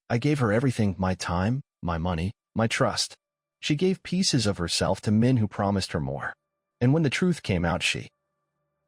I gave her everything, my time, my money, my trust. She gave pieces of herself to men who promised her more. And when the truth came out,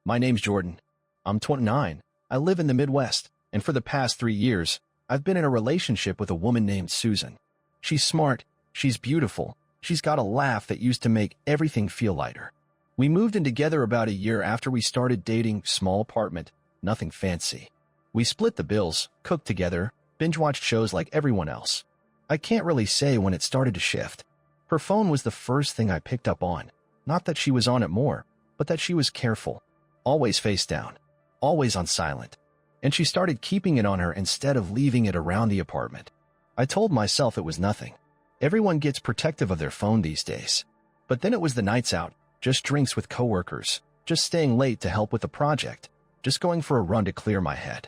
My name's Jordan. I'm 29. I live in the Midwest, and for the past 3 years, I've been in a relationship with a woman named Susan. She's smart, she's beautiful, she's got a laugh that used to make everything feel lighter. We moved in together about a year after we started dating, small apartment, nothing fancy. We split the bills, cooked together, binge-watched shows like everyone else. I can't really say when it started to shift. Her phone was the first thing I picked up on. Not that she was on it more, but that she was careful. Always face down. Always on silent. And she started keeping it on her instead of leaving it around the apartment. I told myself it was nothing. Everyone gets protective of their phone these days. But then it was the nights out, just drinks with coworkers, just staying late to help with a project, just going for a run to clear my head.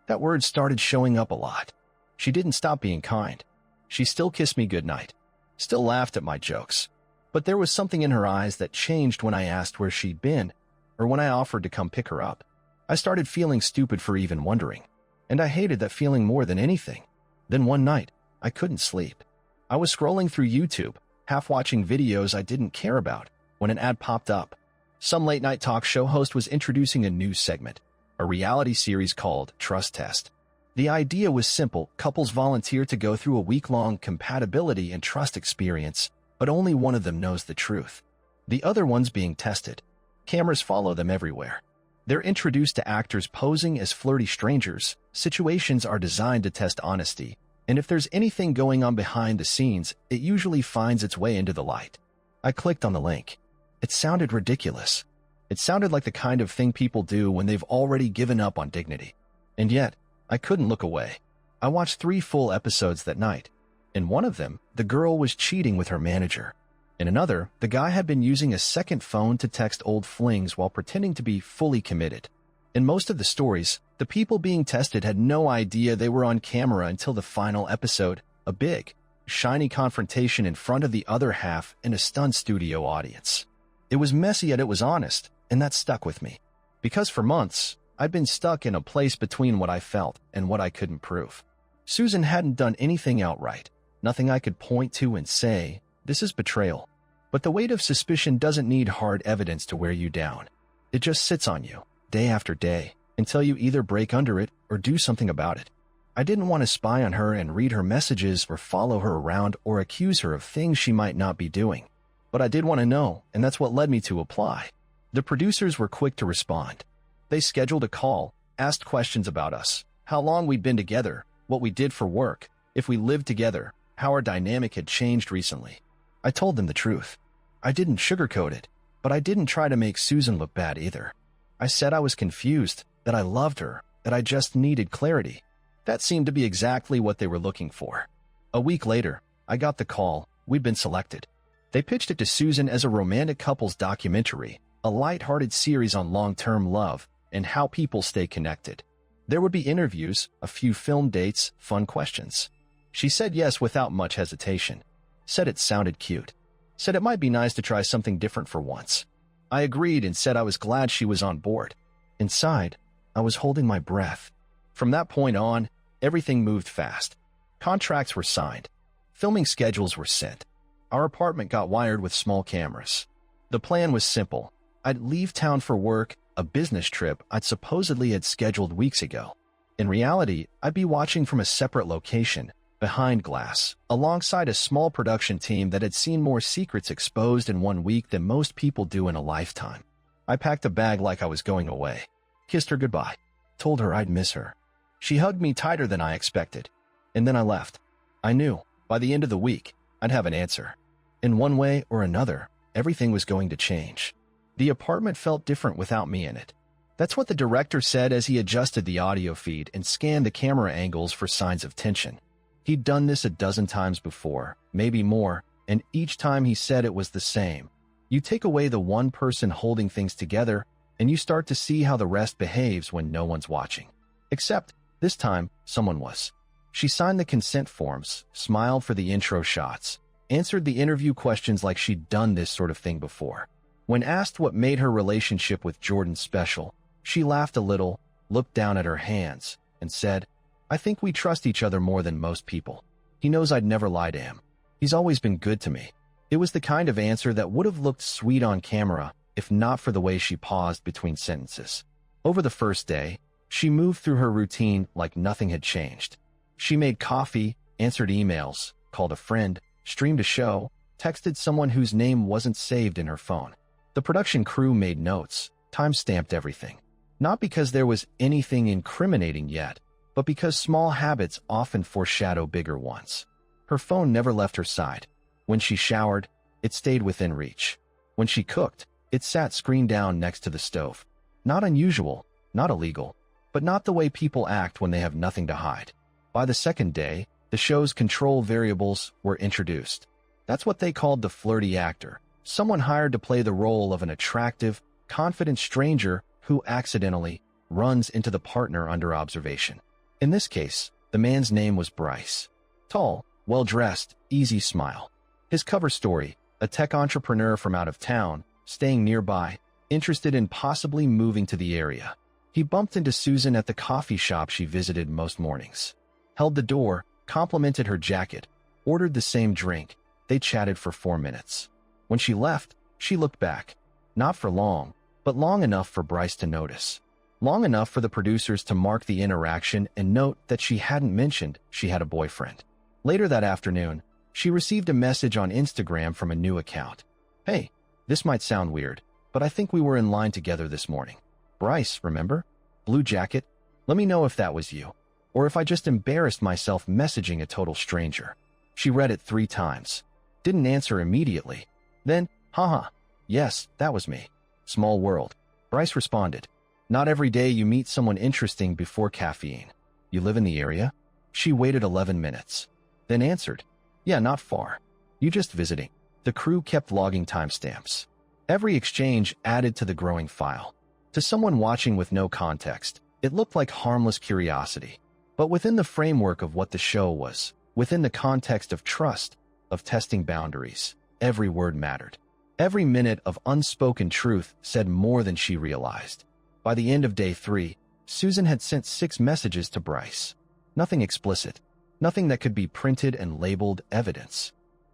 That word started showing up a lot. She didn't stop being kind. She still kissed me goodnight, still laughed at my jokes. But there was something in her eyes that changed when I asked where she'd been, or when I offered to come pick her up. I started feeling stupid for even wondering, and I hated that feeling more than anything. Then one night, I couldn't sleep. I was scrolling through YouTube, half watching videos I didn't care about, when an ad popped up. Some late-night talk show host was introducing a new segment, a reality series called Trust Test. The idea was simple. Couples volunteer to go through a week-long compatibility and trust experience, but only one of them knows the truth. The other one's being tested. Cameras follow them everywhere. They're introduced to actors posing as flirty strangers. Situations are designed to test honesty, and if there's anything going on behind the scenes, it usually finds its way into the light. I clicked on the link. It sounded ridiculous. It sounded like the kind of thing people do when they've already given up on dignity. And yet, I couldn't look away. I watched 3 full episodes that night. In one of them, the girl was cheating with her manager. In another, the guy had been using a second phone to text old flings while pretending to be fully committed. In most of the stories, the people being tested had no idea they were on camera until the final episode, a big, shiny confrontation in front of the other half and a stunned studio audience. It was messy yet it was honest, and that stuck with me. Because for months, I'd been stuck in a place between what I felt and what I couldn't prove. Susan hadn't done anything outright, nothing I could point to and say, this is betrayal. But the weight of suspicion doesn't need hard evidence to wear you down. It just sits on you, day after day, until you either break under it or do something about it. I didn't want to spy on her and read her messages or follow her around or accuse her of things she might not be doing. But I did want to know, and that's what led me to apply. The producers were quick to respond. They scheduled a call, asked questions about us, how long we'd been together, what we did for work, if we lived together, how our dynamic had changed recently. I told them the truth. I didn't sugarcoat it, but I didn't try to make Susan look bad either. I said I was confused, that I loved her, that I just needed clarity. That seemed to be exactly what they were looking for. A week later, I got the call. We'd been selected. They pitched it to Susan as a romantic couples documentary, a lighthearted series on long-term love and how people stay connected. There would be interviews, a few film dates, fun questions. She said yes without much hesitation. Said it sounded cute. Said it might be nice to try something different for once. I agreed and said I was glad she was on board. Inside, I was holding my breath. From that point on, everything moved fast. Contracts were signed. Filming schedules were set. Our apartment got wired with small cameras. The plan was simple. I'd leave town for work, a business trip I'd supposedly had scheduled weeks ago. In reality, I'd be watching from a separate location, behind glass, alongside a small production team that had seen more secrets exposed in 1 week than most people do in a lifetime. I packed a bag like I was going away, kissed her goodbye, told her I'd miss her. She hugged me tighter than I expected, and then I left. I knew, by the end of the week, I'd have an answer. In one way or another, everything was going to change. The apartment felt different without me in it. That's what the director said as he adjusted the audio feed and scanned the camera angles for signs of tension. He'd done this a dozen times before, maybe more, and each time he said it was the same. You take away the one person holding things together, and you start to see how the rest behaves when no one's watching. Except, this time, someone was. She signed the consent forms, smiled for the intro shots, answered the interview questions like she'd done this sort of thing before. When asked what made her relationship with Jordan special, she laughed a little, looked down at her hands, and said, I think we trust each other more than most people. He knows I'd never lie to him. He's always been good to me." It was the kind of answer that would have looked sweet on camera if not for the way she paused between sentences. Over the first day, she moved through her routine like nothing had changed. She made coffee, answered emails, called a friend, streamed a show, texted someone whose name wasn't saved in her phone. The production crew made notes, time-stamped everything. Not because there was anything incriminating yet, but because small habits often foreshadow bigger ones. Her phone never left her side. When she showered, it stayed within reach. When she cooked, it sat screen down next to the stove. Not unusual, not illegal, but not the way people act when they have nothing to hide. By the second day, the show's control variables were introduced. That's what they called the flirty actor, someone hired to play the role of an attractive, confident stranger who accidentally runs into the partner under observation. In this case, the man's name was Bryce. Tall, well-dressed, easy smile. His cover story, a tech entrepreneur from out of town, staying nearby, interested in possibly moving to the area. He bumped into Susan at the coffee shop she visited most mornings. Held the door, complimented her jacket, ordered the same drink. They chatted for 4 minutes. When she left, she looked back. Not for long, but long enough for Bryce to notice. Long enough for the producers to mark the interaction and note that she hadn't mentioned she had a boyfriend. Later that afternoon, she received a message on Instagram from a new account. "Hey, this might sound weird, but I think we were in line together this morning. Bryce, remember? Blue jacket? Let me know if that was you, or if I just embarrassed myself messaging a total stranger." She read it 3 times. Didn't answer immediately. Then, haha, yes, that was me. Small world. Bryce responded. "Not every day you meet someone interesting before caffeine. You live in the area?" She waited 11 minutes. Then answered, "Yeah, not far. You just visiting." The crew kept logging timestamps. Every exchange added to the growing file. To someone watching with no context, it looked like harmless curiosity. But within the framework of what the show was, within the context of trust, of testing boundaries, every word mattered. Every minute of unspoken truth said more than she realized. By the end of day 3, Susan had sent 6 messages to Bryce. Nothing explicit, nothing that could be printed and labeled evidence.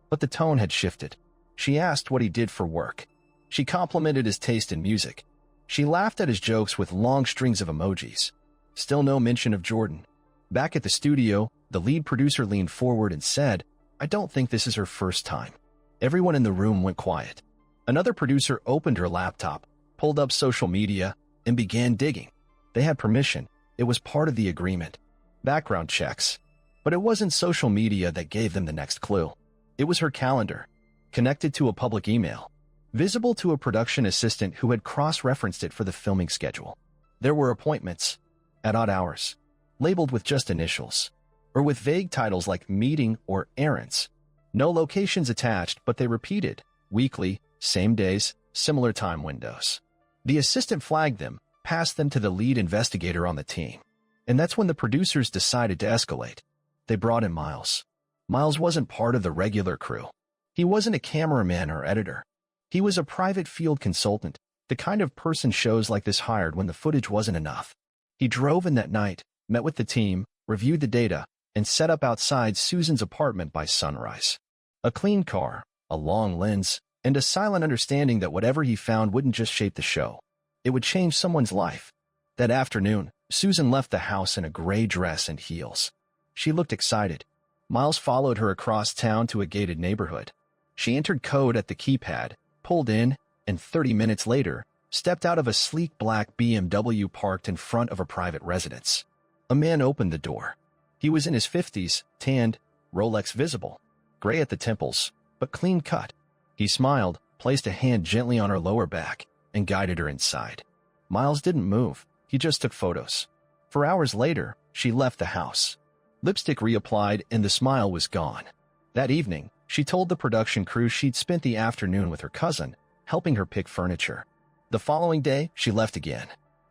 But the tone had shifted. She asked what he did for work. She complimented his taste in music. She laughed at his jokes with long strings of emojis. Still no mention of Jordan. Back at the studio, the lead producer leaned forward and said, "I don't think this is her first time." Everyone in the room went quiet. Another producer opened her laptop, pulled up social media, and began digging. They had permission. It was part of the agreement. Background checks. But it wasn't social media that gave them the next clue. It was her calendar, connected to a public email, visible to a production assistant who had cross-referenced it for the filming schedule. There were appointments, at odd hours, labeled with just initials, or with vague titles like meeting or errands. No locations attached, but they repeated, weekly, same days, similar time windows. The assistant flagged them, passed them to the lead investigator on the team. And that's when the producers decided to escalate. They brought in Miles. Miles wasn't part of the regular crew. He wasn't a cameraman or editor. He was a private field consultant, the kind of person shows like this hired when the footage wasn't enough. He drove in that night, met with the team, reviewed the data, and set up outside Susan's apartment by sunrise. A clean car, a long lens, and a silent understanding that whatever he found wouldn't just shape the show. It would change someone's life. That afternoon, Susan left the house in a gray dress and heels. She looked excited. Miles followed her across town to a gated neighborhood. She entered code at the keypad, pulled in, and 30 minutes later, stepped out of a sleek black BMW parked in front of a private residence. A man opened the door. He was in his 50s, tanned, Rolex visible, gray at the temples, but clean cut. He smiled, placed a hand gently on her lower back, and guided her inside. Miles didn't move. He just took photos. For hours later, she left the house. Lipstick reapplied and the smile was gone. That evening, she told the production crew she'd spent the afternoon with her cousin, helping her pick furniture. The following day, she left again.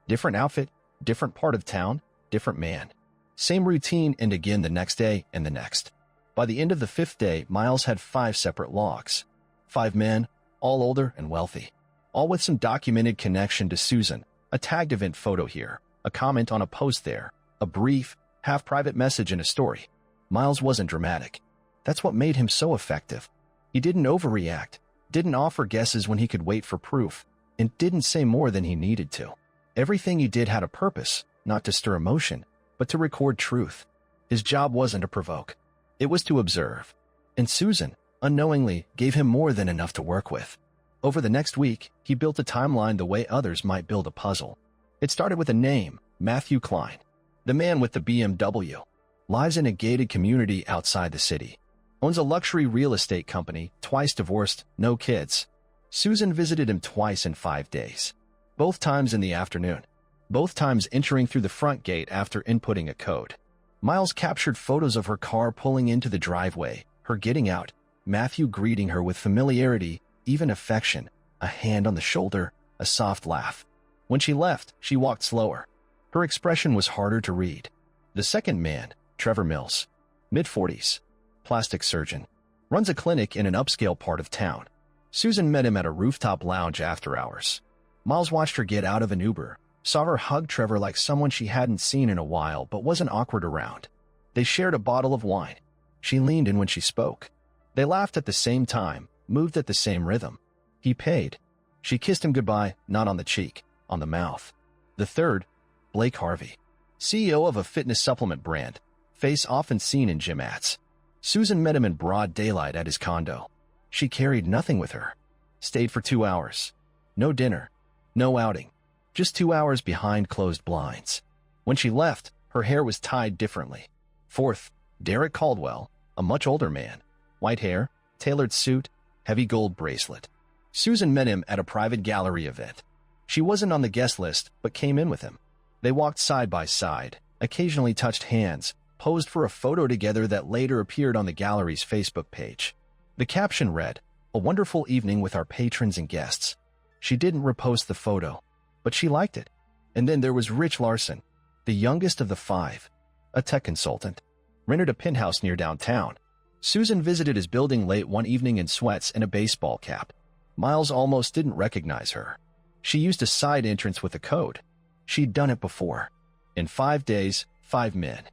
Different outfit, different part of town, different man. Same routine and again the next day and the next. By the end of the 5th day, Miles had 5 separate logs. 5 men, all older and wealthy. All with some documented connection to Susan, a tagged event photo here, a comment on a post there, a brief, half private message in a story. Miles wasn't dramatic. That's what made him so effective. He didn't overreact, didn't offer guesses when he could wait for proof, and didn't say more than he needed to. Everything he did had a purpose, not to stir emotion, but to record truth. His job wasn't to provoke. It was to observe. And Susan, unknowingly, gave him more than enough to work with. Over the next week, he built a timeline the way others might build a puzzle. It started with a name, Matthew Klein, the man with the BMW. Lives in a gated community outside the city. Owns a luxury real estate company, twice divorced, no kids. Susan visited him twice in 5 days. Both times in the afternoon. Both times entering through the front gate after inputting a code. Miles captured photos of her car pulling into the driveway, her getting out, Matthew greeting her with familiarity, even affection, a hand on the shoulder, a soft laugh. When she left, she walked slower. Her expression was harder to read. The second man, Trevor Mills, mid-40s, plastic surgeon, runs a clinic in an upscale part of town. Susan met him at a rooftop lounge after hours. Miles watched her get out of an Uber, saw her hug Trevor like someone she hadn't seen in a while but wasn't awkward around. They shared a bottle of wine. She leaned in when she spoke. They laughed at the same time, moved at the same rhythm. He paid. She kissed him goodbye, not on the cheek, on the mouth. The third, Blake Harvey, CEO of a fitness supplement brand, face often seen in gym ads. Susan met him in broad daylight at his condo. She carried nothing with her. Stayed for 2 hours. No dinner. No outing. Just 2 hours behind closed blinds. When she left, her hair was tied differently. Fourth, Derek Caldwell, a much older man. White hair, tailored suit, heavy gold bracelet. Susan met him at a private gallery event. She wasn't on the guest list, but came in with him. They walked side by side, occasionally touched hands, posed for a photo together that later appeared on the gallery's Facebook page. The caption read, "A wonderful evening with our patrons and guests." She didn't repost the photo, but she liked it. And then there was Rich Larson, the youngest of the 5, a tech consultant, rented a penthouse near downtown. Susan visited his building late one evening in sweats and a baseball cap. Miles almost didn't recognize her. She used a side entrance with a code. She'd done it before. In 5 days, 5 men.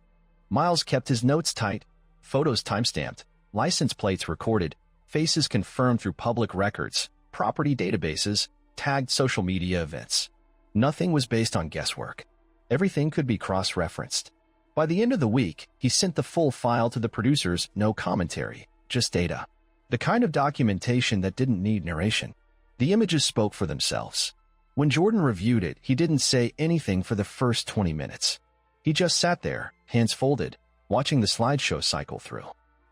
Miles kept his notes tight, photos timestamped, license plates recorded, faces confirmed through public records, property databases, tagged social media events. Nothing was based on guesswork. Everything could be cross-referenced. By the end of the week, he sent the full file to the producers, no commentary, just data. The kind of documentation that didn't need narration. The images spoke for themselves. When Jordan reviewed it, he didn't say anything for the first 20 minutes. He just sat there, hands folded, watching the slideshow cycle through.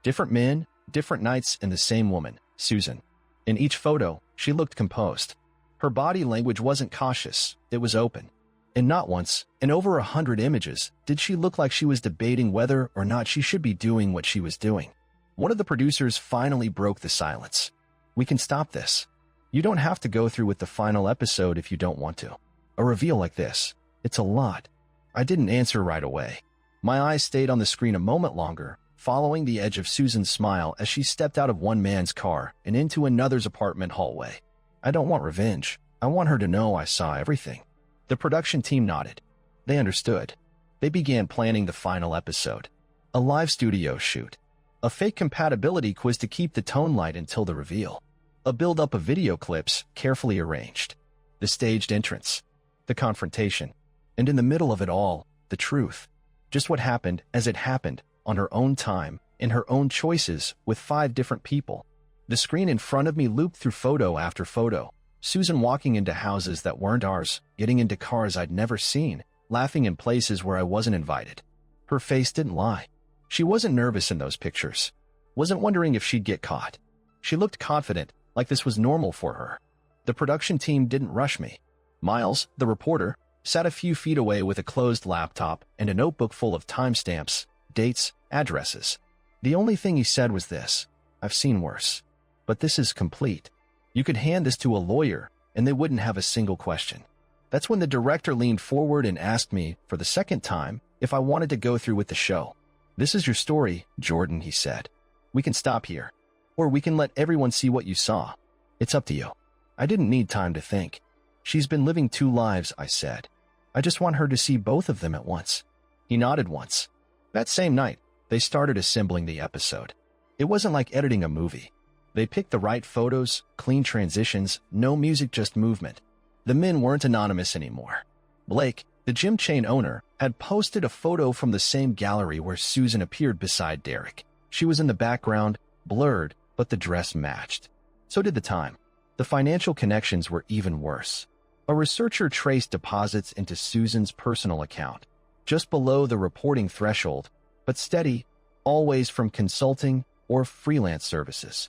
Different men, different nights, and the same woman, Susan. In each photo, she looked composed. Her body language wasn't cautious, it was open. And not once, in over 100 images, did she look like she was debating whether or not she should be doing what she was doing. One of the producers finally broke the silence. "We can stop this. You don't have to go through with the final episode if you don't want to. A reveal like this, it's a lot." I didn't answer right away. My eyes stayed on the screen a moment longer, following the edge of Susan's smile as she stepped out of one man's car and into another's apartment hallway. I don't want revenge. I want her to know I saw everything. The production team nodded. They understood. They began planning the final episode. A live studio shoot. A fake compatibility quiz to keep the tone light until the reveal. A build-up of video clips, carefully arranged. The staged entrance. The confrontation. And in the middle of it all, the truth. Just what happened as it happened, on her own time, in her own choices, with 5 different people. The screen in front of me looped through photo after photo. Susan walking into houses that weren't ours, getting into cars I'd never seen, laughing in places where I wasn't invited. Her face didn't lie. She wasn't nervous in those pictures. Wasn't wondering if she'd get caught. She looked confident, like this was normal for her. The production team didn't rush me. Miles, the reporter, sat a few feet away with a closed laptop and a notebook full of timestamps, dates, addresses. The only thing he said was this: "I've seen worse. But this is complete. You could hand this to a lawyer, and they wouldn't have a single question." That's when the director leaned forward and asked me, for the second time, if I wanted to go through with the show. "This is your story, Jordan," he said. "We can stop here. Or we can let everyone see what you saw. It's up to you." I didn't need time to think. "She's been living 2 lives," I said. "I just want her to see both of them at once." He nodded once. That same night, they started assembling the episode. It wasn't like editing a movie. They picked the right photos, clean transitions, no music, just movement. The men weren't anonymous anymore. Blake, the gym chain owner, had posted a photo from the same gallery where Susan appeared beside Derek. She was in the background, blurred, but the dress matched. So did the time. The financial connections were even worse. A researcher traced deposits into Susan's personal account, just below the reporting threshold, but steady, always from consulting or freelance services.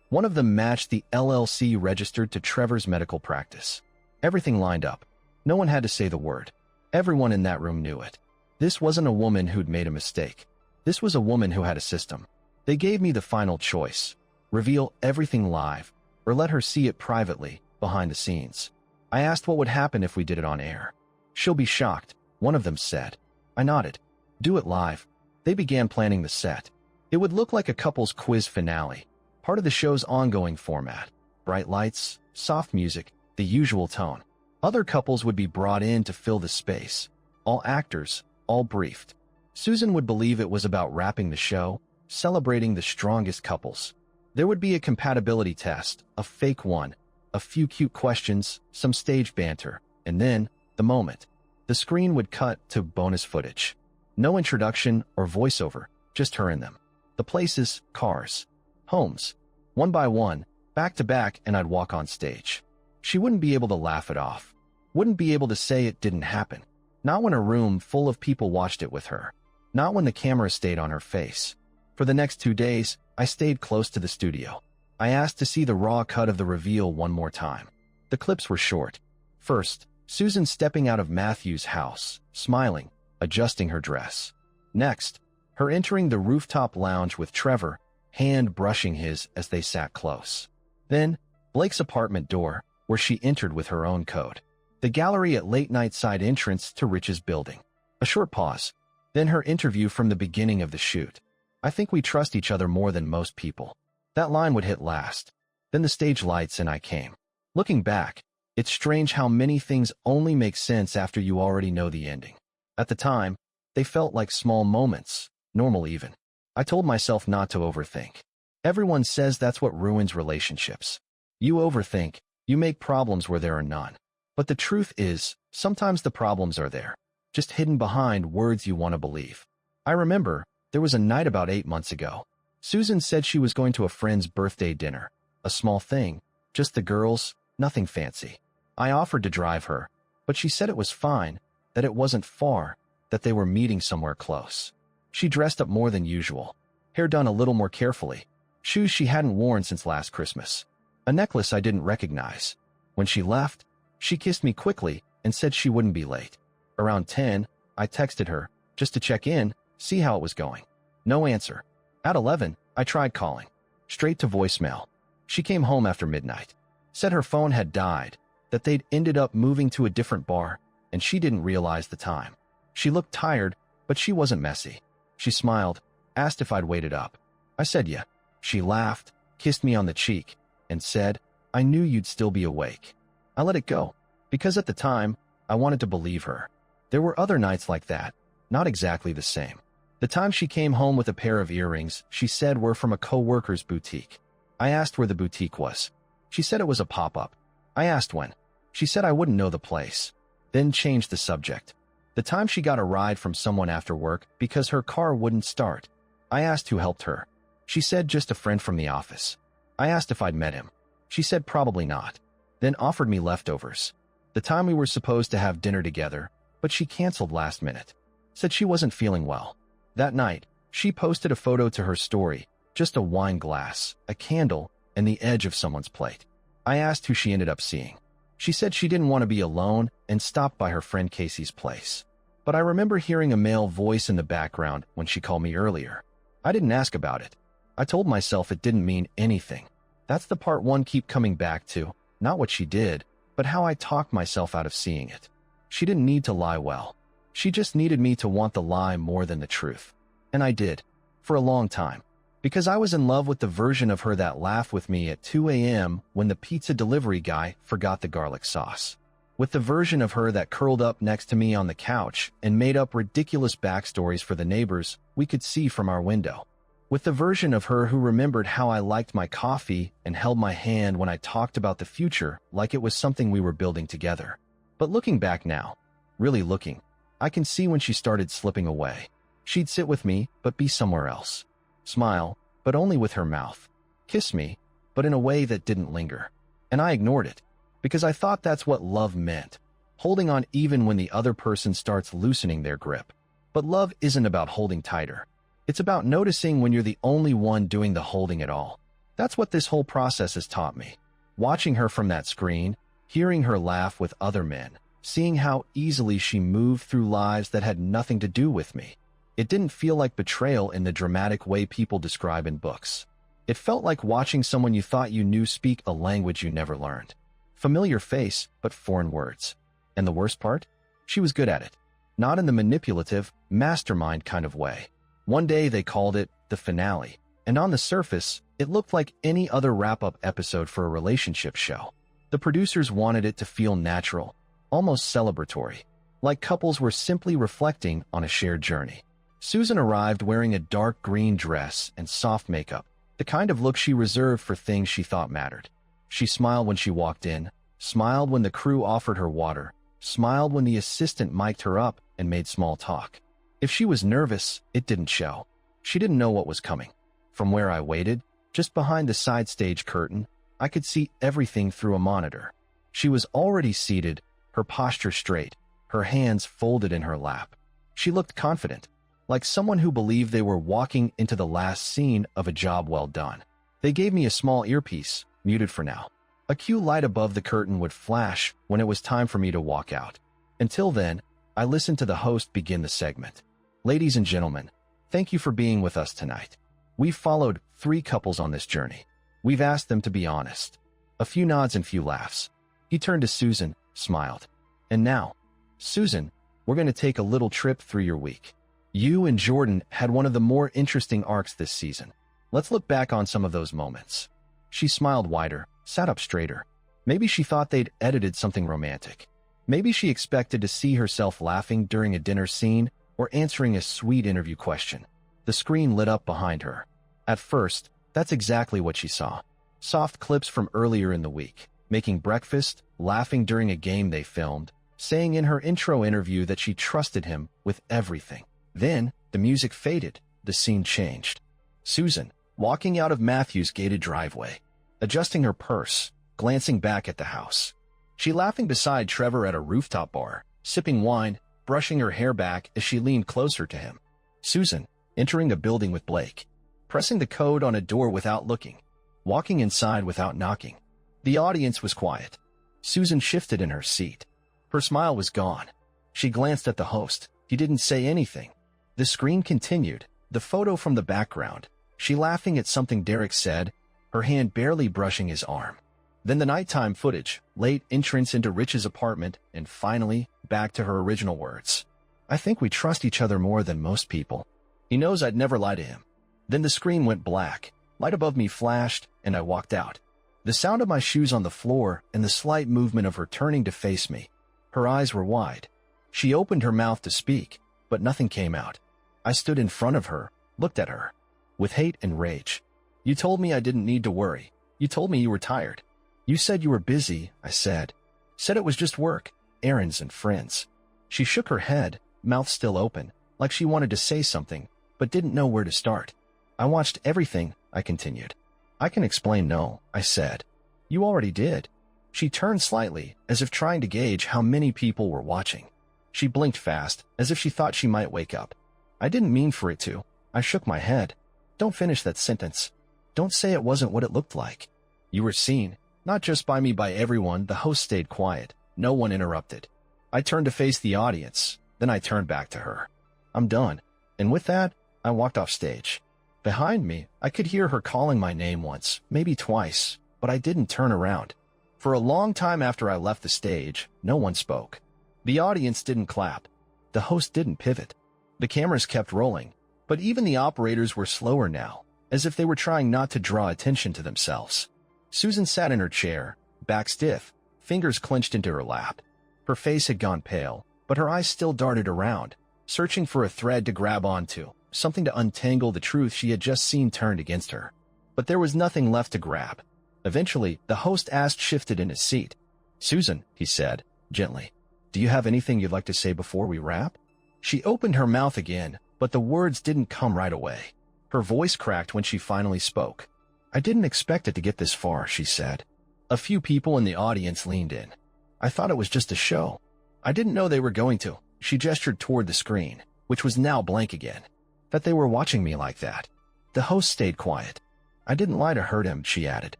One of them matched the LLC registered to Trevor's medical practice. Everything lined up. No one had to say the word. Everyone in that room knew it. This wasn't a woman who'd made a mistake. This was a woman who had a system. They gave me the final choice: reveal everything live, or let her see it privately, behind the scenes. I asked what would happen if we did it on air. "She'll be shocked," one of them said. I nodded. "Do it live." They began planning the set. It would look like a couple's quiz finale, part of the show's ongoing format. Bright lights, soft music, the usual tone. Other couples would be brought in to fill the space. All actors, all briefed. Susan would believe it was about wrapping the show, celebrating the strongest couples. There would be a compatibility test, a fake one, a few cute questions, some stage banter, and then, the moment. The screen would cut to bonus footage. No introduction or voiceover, just her in them. The places, cars, homes. One by one, back to back, and I'd walk on stage. She wouldn't be able to laugh it off. Wouldn't be able to say it didn't happen. Not when a room full of people watched it with her. Not when the camera stayed on her face. For the next 2 days, I stayed close to the studio. I asked to see the raw cut of the reveal one more time. The clips were short. First, Susan stepping out of Matthew's house, smiling, adjusting her dress. Next, her entering the rooftop lounge with Trevor, hand brushing his as they sat close. Then, Blake's apartment door, where she entered with her own code. The gallery at late-night side entrance to Rich's building. A short pause. Then her interview from the beginning of the shoot. "I think we trust each other more than most people." That line would hit last. Then the stage lights and I came. Looking back, it's strange how many things only make sense after you already know the ending. At the time, they felt like small moments, normal even. I told myself not to overthink. Everyone says that's what ruins relationships. You overthink, you make problems where there are none. But the truth is, sometimes the problems are there, just hidden behind words you want to believe. I remember, there was a night about 8 months ago. Susan said she was going to a friend's birthday dinner. A small thing, just the girls, nothing fancy. I offered to drive her, but she said it was fine, that it wasn't far, that they were meeting somewhere close. She dressed up more than usual, hair done a little more carefully, shoes she hadn't worn since last Christmas, a necklace I didn't recognize. When she left, she kissed me quickly and said she wouldn't be late. Around 10, I texted her, just to check in, see how it was going. No answer. At 11, I tried calling. Straight to voicemail. She came home after midnight. Said her phone had died, that they'd ended up moving to a different bar, and she didn't realize the time. She looked tired, but she wasn't messy. She smiled, asked if I'd waited up. I said yeah. She laughed, kissed me on the cheek, and said, "I knew you'd still be awake." I let it go, because at the time, I wanted to believe her. There were other nights like that, not exactly the same. The time she came home with a pair of earrings she said were from a co-worker's boutique. I asked where the boutique was. She said it was a pop-up. I asked when. She said I wouldn't know the place. Then changed the subject. The time she got a ride from someone after work because her car wouldn't start. I asked who helped her. She said just a friend from the office. I asked if I'd met him. She said probably not. Then offered me leftovers. The time we were supposed to have dinner together, but she canceled last minute. Said she wasn't feeling well. That night, she posted a photo to her story, just a wine glass, a candle, and the edge of someone's plate. I asked who she ended up seeing. She said she didn't want to be alone and stopped by her friend Casey's place. But I remember hearing a male voice in the background when she called me earlier. I didn't ask about it. I told myself it didn't mean anything. That's the part one keep coming back to, not what she did, but how I talked myself out of seeing it. She didn't need to lie well. She just needed me to want the lie more than the truth. And I did, for a long time. Because I was in love with the version of her that laughed with me at 2 a.m. when the pizza delivery guy forgot the garlic sauce. with the version of her that curled up next to me on the couch and made up ridiculous backstories for the neighbors we could see from our window, with the version of her who remembered how I liked my coffee and held my hand when I talked about the future like it was something we were building together. But looking back now, really looking, I can see when she started slipping away. She'd sit with me, but be somewhere else. Smile, but only with her mouth. Kiss me, but in a way that didn't linger. And I ignored it, because I thought that's what love meant, holding on even when the other person starts loosening their grip. But love isn't about holding tighter. It's about noticing when you're the only one doing the holding at all. That's what this whole process has taught me. Watching her from that screen, hearing her laugh with other men, seeing how easily she moved through lives that had nothing to do with me. It didn't feel like betrayal in the dramatic way people describe in books. It felt like watching someone you thought you knew speak a language you never learned. Familiar face, but foreign words. And the worst part? She was good at it. Not in the manipulative, mastermind kind of way. One day they called it the finale, and on the surface, it looked like any other wrap-up episode for a relationship show. The producers wanted it to feel natural, almost celebratory, like couples were simply reflecting on a shared journey. Susan arrived wearing a dark green dress and soft makeup, the kind of look she reserved for things she thought mattered. She smiled when she walked in, smiled when the crew offered her water, smiled when the assistant mic'd her up and made small talk. If she was nervous, it didn't show. She didn't know what was coming. From where I waited, just behind the side stage curtain, I could see everything through a monitor. She was already seated, her posture straight, her hands folded in her lap. She looked confident, like someone who believed they were walking into the last scene of a job well done. They gave me a small earpiece, muted for now. A cue light above the curtain would flash when it was time for me to walk out. Until then, I listened to the host begin the segment. Ladies and gentlemen, thank you for being with us tonight. We've followed 3 couples on this journey. We've asked them to be honest. A few nods and few laughs. He turned to Susan, smiled. And now, Susan, we're going to take a little trip through your week. You and Jordan had one of the more interesting arcs this season. Let's look back on some of those moments. She smiled wider, sat up straighter. Maybe she thought they'd edited something romantic. Maybe she expected to see herself laughing during a dinner scene or answering a sweet interview question. The screen lit up behind her. At first, that's exactly what she saw. Soft clips from earlier in the week, making breakfast, laughing during a game they filmed, saying in her intro interview that she trusted him with everything. Then, the music faded, the scene changed. Susan, walking out of Matthew's gated driveway, adjusting her purse, glancing back at the house. She laughing beside Trevor at a rooftop bar, sipping wine, brushing her hair back as she leaned closer to him. Susan, entering a building with Blake, pressing the code on a door without looking, walking inside without knocking. The audience was quiet. Susan shifted in her seat. Her smile was gone. She glanced at the host. He didn't say anything. The screen continued, the photo from the background, she laughing at something Derek said, her hand barely brushing his arm. Then the nighttime footage, late entrance into Rich's apartment, and finally, back to her original words. I think we trust each other more than most people. He knows I'd never lie to him. Then the screen went black, light above me flashed, and I walked out. The sound of my shoes on the floor and the slight movement of her turning to face me. Her eyes were wide. She opened her mouth to speak, but nothing came out. I stood in front of her, looked at her, with hate and rage. You told me I didn't need to worry. You told me you were tired. You said you were busy, I said. Said it was just work, errands and friends. She shook her head, mouth still open, like she wanted to say something, but didn't know where to start. I watched everything, I continued. I can explain no, I said. You already did. She turned slightly, as if trying to gauge how many people were watching. She blinked fast, as if she thought she might wake up. I didn't mean for it to. I shook my head. Don't finish that sentence. Don't say it wasn't what it looked like. You were seen, not just by me, by everyone. The host stayed quiet. No one interrupted. I turned to face the audience. Then I turned back to her. I'm done. And with that, I walked off stage. Behind me, I could hear her calling my name once, maybe twice, but I didn't turn around. For a long time after I left the stage, no one spoke. The audience didn't clap. The host didn't pivot. The cameras kept rolling, but even the operators were slower now, as if they were trying not to draw attention to themselves. Susan sat in her chair, back stiff, fingers clenched into her lap. Her face had gone pale, but her eyes still darted around, searching for a thread to grab onto, something to untangle the truth she had just seen turned against her. But there was nothing left to grab. Eventually, the host shifted in his seat. "Susan," he said, gently, "do you have anything you'd like to say before we wrap?" She opened her mouth again, but the words didn't come right away. Her voice cracked when she finally spoke. "I didn't expect it to get this far," she said. A few people in the audience leaned in. "I thought it was just a show. I didn't know they were going to." She gestured toward the screen, which was now blank again. "That they were watching me like that." The host stayed quiet. "I didn't lie to hurt him," she added.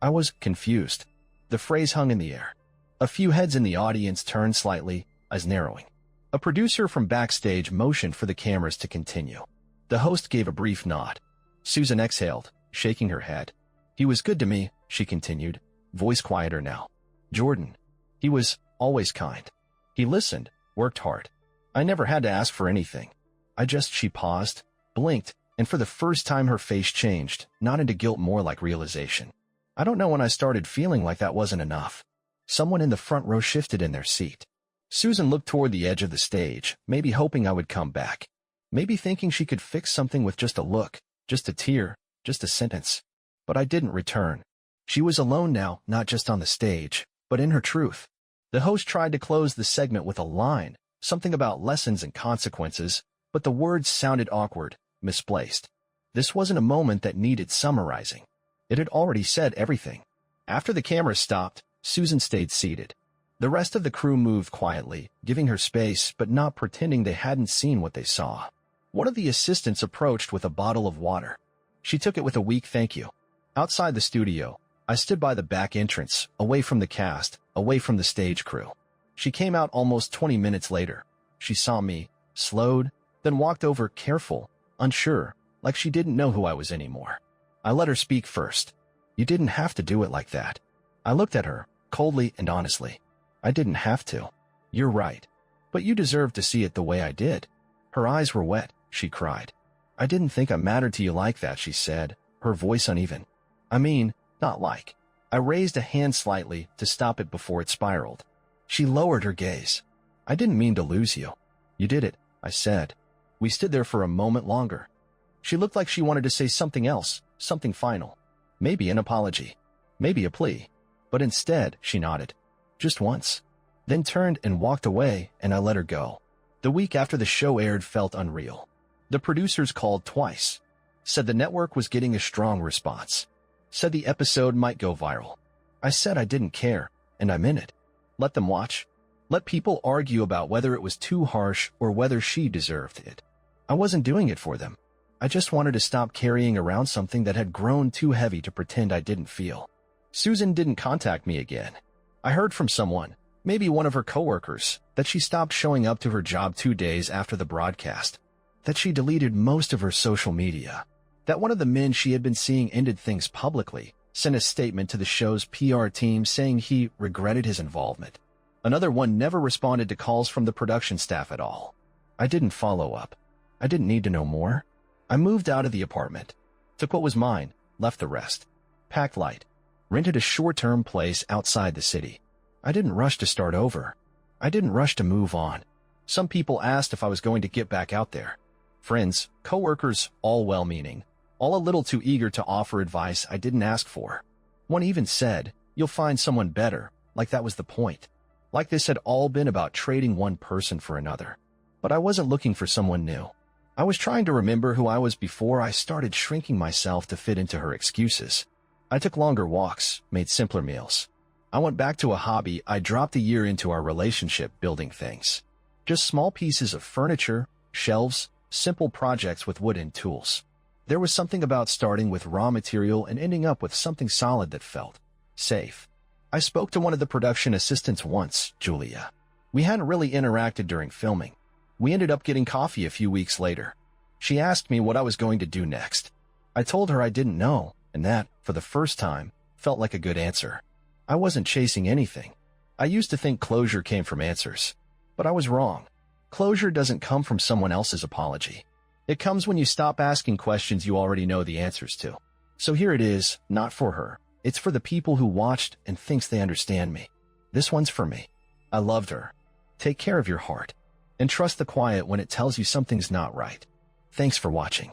"I was confused." The phrase hung in the air. A few heads in the audience turned slightly, eyes narrowing. A producer from backstage motioned for the cameras to continue. The host gave a brief nod. Susan exhaled, shaking her head. "He was good to me," she continued, voice quieter now. "Jordan. He was always kind. He listened, worked hard. I never had to ask for anything. She paused, blinked, and for the first time her face changed, not into guilt, more like realization. "I don't know when I started feeling like that wasn't enough." Someone in the front row shifted in their seat. Susan looked toward the edge of the stage, maybe hoping I would come back. Maybe thinking she could fix something with just a look, just a tear, just a sentence. But I didn't return. She was alone now, not just on the stage, but in her truth. The host tried to close the segment with a line, something about lessons and consequences, but the words sounded awkward, misplaced. This wasn't a moment that needed summarizing. It had already said everything. After the camera stopped, Susan stayed seated. The rest of the crew moved quietly, giving her space but not pretending they hadn't seen what they saw. One of the assistants approached with a bottle of water. She took it with a weak thank you. Outside the studio, I stood by the back entrance, away from the cast, away from the stage crew. She came out almost 20 minutes later. She saw me, slowed, then walked over, careful, unsure, like she didn't know who I was anymore. I let her speak first. "You didn't have to do it like that." I looked at her, coldly and honestly. "I didn't have to. You're right. But you deserve to see it the way I did." Her eyes were wet, she cried. "I didn't think I mattered to you like that," she said, her voice uneven. "I mean, not like." I raised a hand slightly to stop it before it spiraled. She lowered her gaze. "I didn't mean to lose you." "You did it," I said. We stood there for a moment longer. She looked like she wanted to say something else, something final. Maybe an apology. Maybe a plea. But instead, she nodded. Just once. Then turned and walked away, and I let her go. The week after the show aired felt unreal. The producers called twice. Said the network was getting a strong response. Said the episode might go viral. I said I didn't care, and I meant it. Let them watch. Let people argue about whether it was too harsh or whether she deserved it. I wasn't doing it for them. I just wanted to stop carrying around something that had grown too heavy to pretend I didn't feel. Susan didn't contact me again. I heard from someone, maybe one of her coworkers, that she stopped showing up to her job 2 days after the broadcast. That she deleted most of her social media. That one of the men she had been seeing ended things publicly, sent a statement to the show's PR team saying he regretted his involvement. Another one never responded to calls from the production staff at all. I didn't follow up. I didn't need to know more. I moved out of the apartment, took what was mine, left the rest. Packed light, rented a short-term place outside the city. I didn't rush to start over. I didn't rush to move on. Some people asked if I was going to get back out there. Friends, coworkers, all well-meaning, all a little too eager to offer advice I didn't ask for. One even said, "You'll find someone better," like that was the point. Like this had all been about trading one person for another. But I wasn't looking for someone new. I was trying to remember who I was before I started shrinking myself to fit into her excuses. I took longer walks, made simpler meals. I went back to a hobby I dropped a year into our relationship, building things. Just small pieces of furniture, shelves, simple projects with wood and tools. There was something about starting with raw material and ending up with something solid that felt safe. I spoke to one of the production assistants once, Julia. We hadn't really interacted during filming. We ended up getting coffee a few weeks later. She asked me what I was going to do next. I told her I didn't know, and that, for the first time, felt like a good answer. I wasn't chasing anything. I used to think closure came from answers. But I was wrong. Closure doesn't come from someone else's apology. It comes when you stop asking questions you already know the answers to. So here it is, not for her. It's for the people who watched and thinks they understand me. This one's for me. I loved her. Take care of your heart, and trust the quiet when it tells you something's not right. Thanks for watching.